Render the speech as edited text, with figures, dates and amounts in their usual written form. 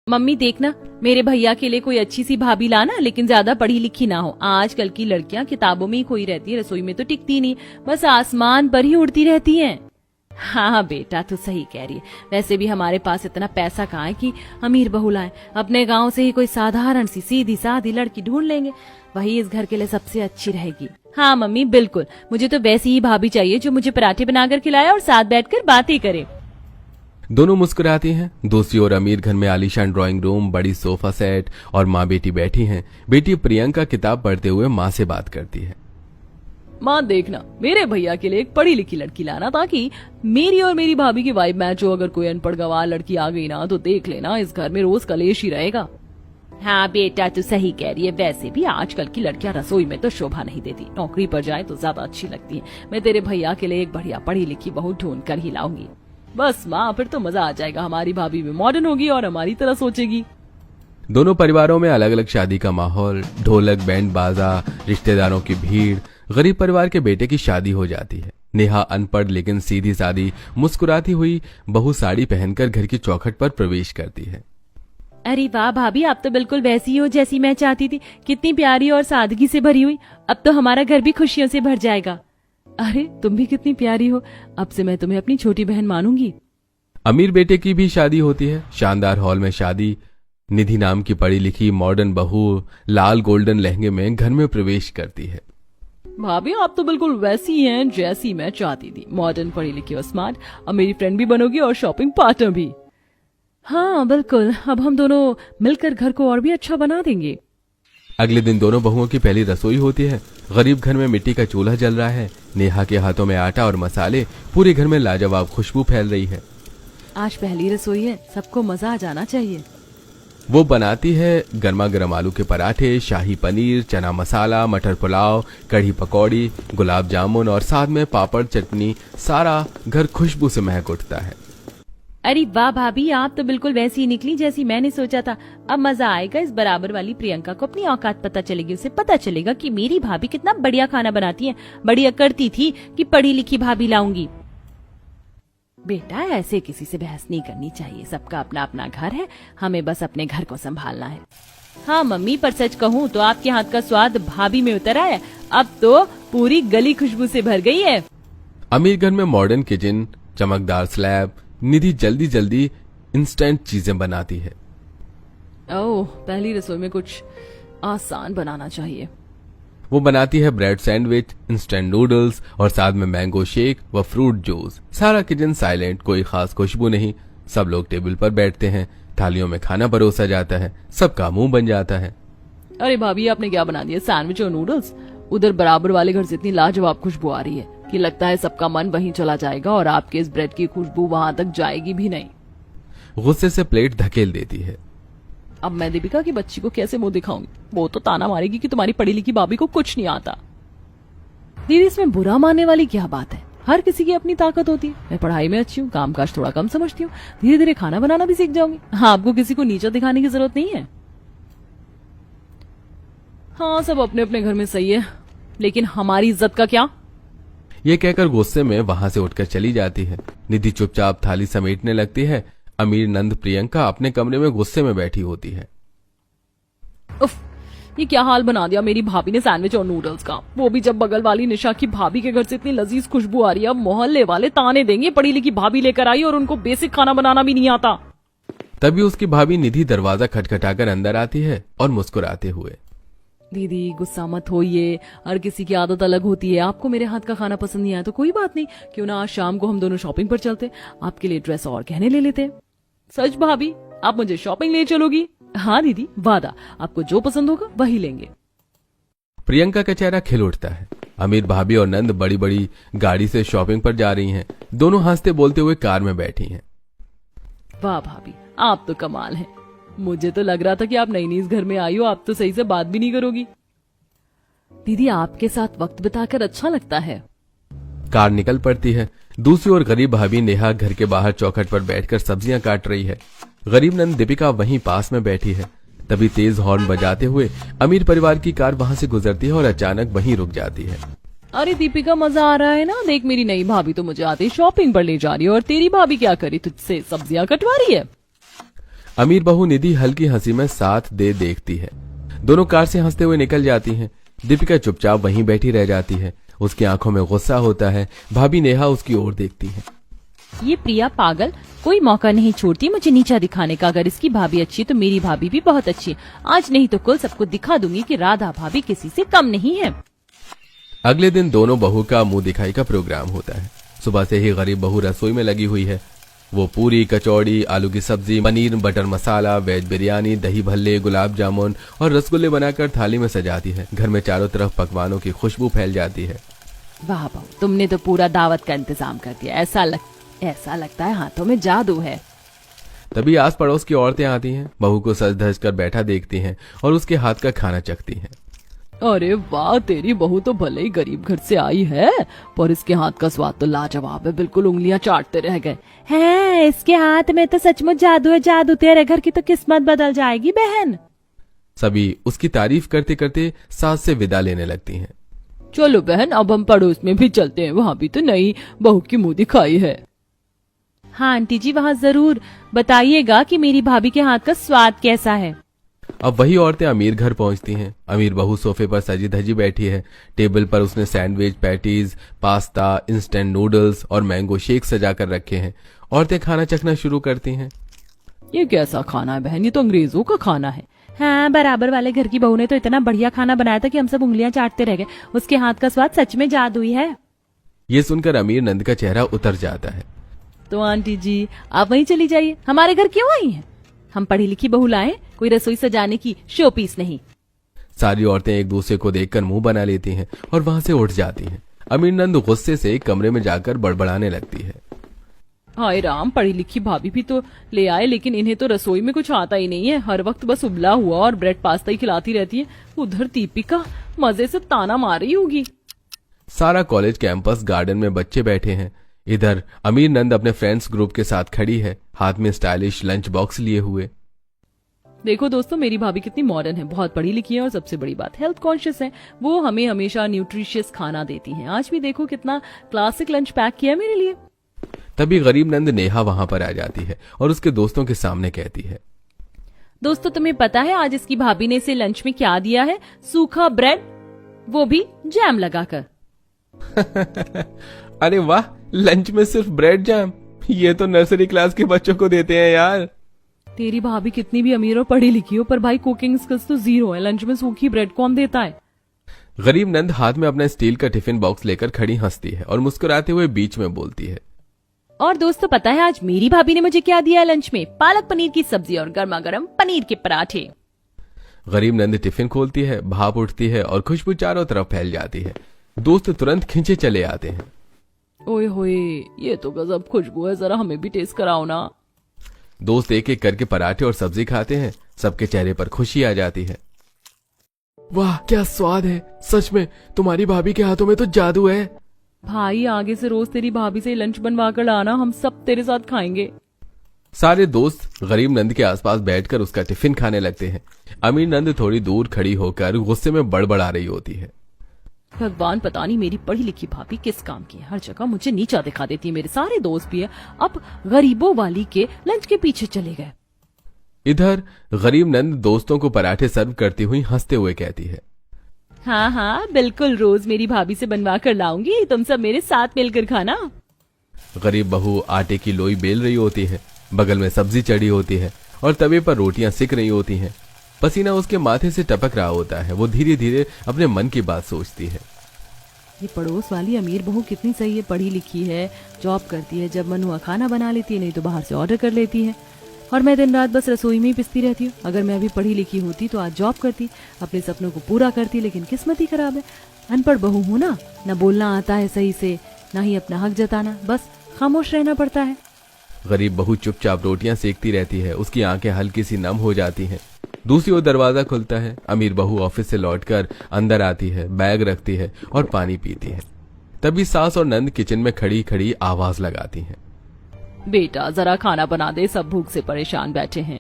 Mummy देखना, मेरे भैया के लिए कोई अच्छी सी भाभी लाना, लेकिन ज्यादा पढ़ी लिखी ना हो। आजकल की लड़कियां किताबों में ही खोई रहती है, रसोई में तो टिकती नहीं, बस आसमान पर ही उड़ती रहती हैं। हाँ बेटा, तू सही कह रही है। वैसे भी हमारे पास इतना पैसा कहाँ है कि अमीर बहू लाएं। अपने गांव से ही कोई साधारण सी सीधी सादी लड़की ढूंढ लेंगे, वही इस घर के लिए सबसे अच्छी रहेगी। हाँ मम्मी बिल्कुल, मुझे तो वैसी ही भाभी चाहिए जो मुझे पराठे बनाकर खिलाए और साथ बैठकर बातें करे। दोनों मुस्कुराती हैं। दूसरी ओर अमीर घर में आलीशान ड्राइंग रूम, बड़ी सोफा सेट और माँ बेटी बैठी हैं। बेटी प्रियंका किताब पढ़ते हुए माँ से बात करती है। माँ देखना, मेरे भैया के लिए एक पढ़ी लिखी लड़की लाना, ताकि मेरी और मेरी भाभी की वाइब मैच हो। अगर कोई अनपढ़ गंवार लड़की आ गई ना तो देख लेना, इस घर में रोज कलेश ही रहेगा। हाँ बेटा, तू सही कह रही है। वैसे भी आजकल की लड़कियां रसोई में तो शोभा नहीं देती, नौकरी पर जाए तो ज्यादा अच्छी लगती है। मैं तेरे भैया के लिए एक बढ़िया पढ़ी लिखी बहू ढूंढ कर ही लाऊंगी। बस माँ, फिर तो मजा आ जाएगा। हमारी भाभी भी मॉडर्न होगी और हमारी तरह सोचेगी। दोनों परिवारों में अलग अलग शादी का माहौल, ढोलक, बैंड बाजा, रिश्तेदारों की भीड़। गरीब परिवार के बेटे की शादी हो जाती है। नेहा अनपढ़ लेकिन सीधी सादी मुस्कुराती हुई बहू साड़ी पहनकर घर की चौखट पर प्रवेश करती है। अरे वाह भाभी, आप तो बिल्कुल वैसी हो जैसी मैं चाहती थी। कितनी प्यारी और सादगी से भरी हुई। अब तो हमारा घर भी खुशियों से भर जाएगा। अरे तुम भी कितनी प्यारी हो, अब से मैं तुम्हें अपनी छोटी बहन मानूंगी। अमीर बेटे की भी शादी होती है। शानदार हॉल में शादी। निधि नाम की पढ़ी लिखी मॉडर्न बहू लाल गोल्डन लहंगे में घर में प्रवेश करती है। भाभी आप तो बिल्कुल वैसी हैं जैसी मैं चाहती थी। मॉडर्न, पढ़ी लिखी और स्मार्ट। अब मेरी फ्रेंड भी बनोगी और शॉपिंग पार्टनर भी। हाँ बिल्कुल, अब हम दोनों मिलकर घर को और भी अच्छा बना देंगे। अगले दिन दोनों बहुओं की पहली रसोई होती है। गरीब घर में मिट्टी का चूल्हा जल रहा है। नेहा के हाथों में आटा और मसाले, पूरे घर में लाजवाब खुशबू फैल रही है। आज पहली रसोई है, सबको मजा आ जाना चाहिए। वो बनाती है गर्मा गर्म आलू के पराठे, शाही पनीर, चना मसाला, मटर पुलाव, कढ़ी पकौड़ी, गुलाब जामुन और साथ में पापड़ चटनी। सारा घर खुशबू से महक उठता है। अरे वाह भाभी, आप तो बिल्कुल वैसी ही निकली जैसी मैंने सोचा था। अब मजा आएगा। इस बराबर वाली प्रियंका को अपनी औकात पता चलेगी। उसे पता चलेगा कि मेरी भाभी कितना बढ़िया खाना बनाती है। बड़ी अकड़ती थी कि पढ़ी लिखी भाभी लाऊंगी। बेटा, ऐसे किसी से बहस नहीं करनी चाहिए। सबका अपना अपना घर है, हमें बस अपने घर को संभालना है। हाँ मम्मी, पर सच कहूँ तो आपके हाथ का स्वाद भाभी में उतर आया। अब तो पूरी गली खुशबू से भर गई है। अमीर घर में मॉडर्न किचन, चमकदार स्लैब। निधि जल्दी जल्दी इंस्टेंट चीजें बनाती है। ओह, पहली रसोई में कुछ आसान बनाना चाहिए। वो बनाती है ब्रेड सैंडविच, इंस्टेंट नूडल्स और साथ में मैंगो शेक व फ्रूट जूस। सारा किचन साइलेंट, कोई खास खुशबू नहीं। सब लोग टेबल पर बैठते हैं। थालियों में खाना परोसा जाता है। सबका मुंह बन जाता है। अरे भाभी, आपने क्या बना दिया? सैंडविच और नूडल्स? उधर बराबर वाले घर से इतनी लाजवाब खुशबू आ रही है कि लगता है सबका मन वहीं चला जाएगा और आपके इस ब्रेड की खुशबू वहां तक जाएगी भी नहीं। गुस्से से प्लेट धकेल देती है। अब मैं दीपिका की बच्ची को कैसे मुंह दिखाऊंगी? वो तो ताना मारेगी कि तुम्हारी पढ़ी लिखी भाभी को कुछ नहीं आता। दीदी, इसमें बुरा मानने वाली क्या बात है? हर किसी की अपनी ताकत होती है। मैं पढ़ाई में अच्छी हूँ, कामकाज थोड़ा कम समझती हूँ, धीरे धीरे खाना बनाना भी सीख जाऊंगी। हाँ, आपको किसी को नीचा दिखाने की जरूरत नहीं है। हाँ, सब अपने अपने घर में सही है, लेकिन हमारी इज्जत का क्या? ये कहकर गुस्से में वहां से उठकर चली जाती है। निधि चुपचाप थाली समेटने लगती है। अमीर नंद प्रियंका अपने कमरे में गुस्से में बैठी होती है। उफ, ये क्या हाल बना दिया मेरी भाभी ने सैंडविच और नूडल्स का, वो भी जब बगल वाली निशा की भाभी के घर से इतनी लजीज खुशबू आ रही है। अब मोहल्ले वाले ताने देंगे, पढ़ी लिखी भाभी लेकर आई और उनको बेसिक खाना बनाना भी नहीं आता। तभी उसकी भाभी निधि दरवाजा खटखटाकर अंदर आती है और मुस्कुराते हुए, दीदी गुस्सा मत होइए, हर किसी की आदत अलग होती है। आपको मेरे हाथ का खाना पसंद नहीं आया तो कोई बात नहीं, क्यों ना आज शाम को हम दोनों शॉपिंग पर चलते, आपके लिए ड्रेस और गहने ले लेते। सच भाभी, आप मुझे शॉपिंग ले चलोगी? हाँ दीदी, वादा, आपको जो पसंद होगा वही लेंगे। प्रियंका का चेहरा खिल उठता है। अमीर भाभी और नंद बड़ी बड़ी गाड़ी से शॉपिंग पर जा रही हैं। दोनों हंसते बोलते हुए कार में बैठी हैं। वाह भाभी, आप तो कमाल हैं। मुझे तो लग रहा था कि आप नई नई इस घर में आई हो, आप तो सही से बात भी नहीं करोगी। दीदी, आपके साथ वक्त बिताकर अच्छा लगता है। कार निकल पड़ती है। दूसरी ओर गरीब भाभी नेहा घर के बाहर चौखट पर बैठकर सब्जियां काट रही है। गरीब नंद दीपिका वहीं पास में बैठी है। तभी तेज हॉर्न बजाते हुए अमीर परिवार की कार वहां से गुजरती है और अचानक वहीं रुक जाती है। अरे दीपिका, मजा आ रहा है ना? देख, मेरी नई भाभी तो मुझे आते शॉपिंग पर ले जा रही है और तेरी भाभी क्या करी, तुझसे सब्जियां कटवा रही है। अमीर बहू निधि हल्की हंसी में साथ दे देखती है। दोनों कार से हंसते हुए निकल जाती हैं। दीपिका चुपचाप वहीं बैठी रह जाती है। उसकी आंखों में गुस्सा होता है। भाभी नेहा उसकी ओर देखती है। ये प्रिया पागल कोई मौका नहीं छोड़ती मुझे नीचा दिखाने का। अगर इसकी भाभी अच्छी है तो मेरी भाभी भी बहुत अच्छी है। आज नहीं तो कल सबको दिखा दूंगी कि राधा भाभी किसी से कम नहीं है। अगले दिन दोनों बहू का मुंह दिखाई का प्रोग्राम होता है। सुबह से ही गरीब बहू रसोई में लगी हुई है। वो पूरी, कचौड़ी, आलू की सब्जी, पनीर बटर मसाला, वेज बिरयानी, दही भल्ले, गुलाब जामुन और रसगुल्ले बनाकर थाली में सजाती है। घर में चारों तरफ पकवानों की खुशबू फैल जाती है। वाह बहू, तुमने तो पूरा दावत का इंतजाम कर दिया। ऐसा लगता है हाथों में जादू है। तभी आस पड़ोस की औरतें आती हैं। बहू को सज धज कर बैठा देखती हैं और उसके हाथ का खाना चखती हैं। अरे वाह, तेरी बहू तो भले ही गरीब घर से आई है, पर इसके हाथ का स्वाद तो लाजवाब है। बिल्कुल उंगलियां चाटते रह गए हैं। इसके हाथ में तो सचमुच जादू है। जादू, तेरे घर की तो किस्मत बदल जाएगी बहन। सभी उसकी तारीफ करते करते सास से विदा लेने लगती हैं। चलो बहन, अब हम पड़ोस में भी चलते हैं। वहाँ भी तो नई बहू की मुंह दिखाई है। हाँ आंटी जी, वहाँ जरूर बताइएगा कि मेरी भाभी के हाथ का स्वाद कैसा है। अब वही औरतें अमीर घर पहुंचती हैं। अमीर बहू सोफे पर सजी धजी बैठी है। टेबल पर उसने sandwich, patties, pasta, instant noodles और मैंगो शेक सजा कर रखे हैं। औरतें खाना चखना शुरू करती हैं। ये कैसा खाना है बहन? ये तो अंग्रेजों का खाना है। हाँ, बराबर वाले घर की बहू ने तो इतना बढ़िया खाना बनाया था कि हम सब उंगलियां चाटते रह गए। उसके हाथ का स्वाद सच में जादुई है। ये सुनकर अमीर नंद का चेहरा उतर जाता है। तो आंटी जी, आप वहीं चली जाइए। हमारे घर क्यों आई हैं? हम पढ़ी लिखी बहू लाए, कोई रसोई सजाने की शो पीस नहीं। सारी औरतें एक दूसरे को देखकर मुंह बना लेती हैं और वहां से उठ जाती हैं। अमीर नंद गुस्से से एक कमरे में जाकर बड़बड़ाने लगती है। हाय राम, पढ़ी लिखी भाभी भी तो ले आए, लेकिन इन्हें तो रसोई में कुछ आता ही नहीं है। हर वक्त बस उबला हुआ और ब्रेड पास्ता ही खिलाती रहती है। उधर दीपिका मजे से ताना मार रही होगी। सारा कॉलेज कैंपस गार्डन में बच्चे बैठे हैं। इधर अमीर नंद अपने फ्रेंड्स ग्रुप के साथ खड़ी है, हाथ में स्टाइलिश लंच बॉक्स लिए हुए। देखो दोस्तों, मेरी भाभी कितनी मॉडर्न है, बहुत पढ़ी लिखी है और सबसे बड़ी बात हेल्थ कॉन्शियस है। वो हमें हमेशा न्यूट्रिशियस खाना देती हैं। आज भी देखो कितना क्लासिक लंच पैक किया मेरे लिए। तभी गरीब नंद नेहा वहां पर आ जाती है और उसके दोस्तों के सामने कहती है, दोस्तों तुम्हें पता है आज इसकी भाभी ने इसे लंच में क्या दिया है? सूखा ब्रेड, वो भी जैम लगाकर। अरे वाह, लंच में सिर्फ ब्रेड जैम? ये तो नर्सरी क्लास के बच्चों को देते हैं यार। तेरी भाभी कितनी भी अमीर और पढ़ी लिखी हो, पर भाई कुकिंग स्किल्स तो जीरो है। लंच में सूखी ब्रेड कौन देता है? गरीब नंद हाथ में अपना स्टील का टिफिन बॉक्स लेकर खड़ी हंसती है और मुस्कुराते हुए बीच में बोलती है, और दोस्तों पता है आज मेरी भाभी ने मुझे क्या दिया है लंच में? पालक पनीर की सब्जी और गर्मा गर्म पनीर के पराठे। गरीब नंद टिफिन खोलती है, भाप उठती है और खुशबू चारों तरफ फैल जाती है। दोस्त तुरंत खींचे चले आते हैं। ओए होए, ये तो गजब खुशबू है, जरा हमें भी टेस्ट कराओ ना। दोस्त एक एक करके पराठे और सब्जी खाते हैं। सबके चेहरे पर खुशी आ जाती है। वाह क्या स्वाद है, सच में तुम्हारी भाभी के हाथों में तो जादू है। भाई आगे से रोज तेरी भाभी से लंच बनवा कर लाना, हम सब तेरे साथ खाएंगे। सारे दोस्त गरीब नंद के आसपास बैठकर उसका टिफिन खाने लगते हैं। अमीर नंद थोड़ी दूर खड़ी होकर गुस्से में बड़बड़ा रही होती है। भगवान, पता नहीं मेरी पढ़ी लिखी भाभी किस काम की है। हर जगह मुझे नीचा दिखा देती है। मेरे सारे दोस्त भी है अब गरीबों वाली के लंच के पीछे चले गए। इधर गरीब नंद दोस्तों को पराठे सर्व करती हुई हंसते हुए कहती है, हाँ हाँ बिल्कुल, रोज मेरी भाभी से बनवा कर लाऊंगी, तुम सब मेरे साथ मिलकर खाना। गरीब बहू आटे की लोई बेल रही होती है। बगल में सब्जी चढ़ी होती है और तवे पर रोटियां सिक रही होती हैं। पसीना उसके माथे से टपक रहा होता है। वो धीरे धीरे अपने मन की बात सोचती है। ये पड़ोस वाली अमीर बहू कितनी सही है, पढ़ी लिखी है, जॉब करती है, जब मन हुआ खाना बना लेती है, नहीं तो बाहर से ऑर्डर कर लेती है। और मैं दिन रात बस रसोई में ही पिसती रहती हूँ। अगर मैं अभी पढ़ी लिखी होती तो आज जॉब करती, अपने सपनों को पूरा करती, लेकिन किस्मत ही खराब है। अनपढ़ बहू हूँ ना बोलना आता है सही से, ना ही अपना हक जताना, बस खामोश रहना पड़ता है। गरीब बहू चुपचाप रोटियां सेकती रहती है। उसकी आंखें हल्की सी नम हो जाती हैं। दूसरी ओर दरवाजा खुलता है। अमीर बहू ऑफिस से लौटकर अंदर आती है, बैग रखती है और पानी पीती है। तभी सास और नंद किचन में खड़ी खड़ी आवाज लगाती हैं, बेटा जरा खाना बना दे, सब भूख से परेशान बैठे हैं।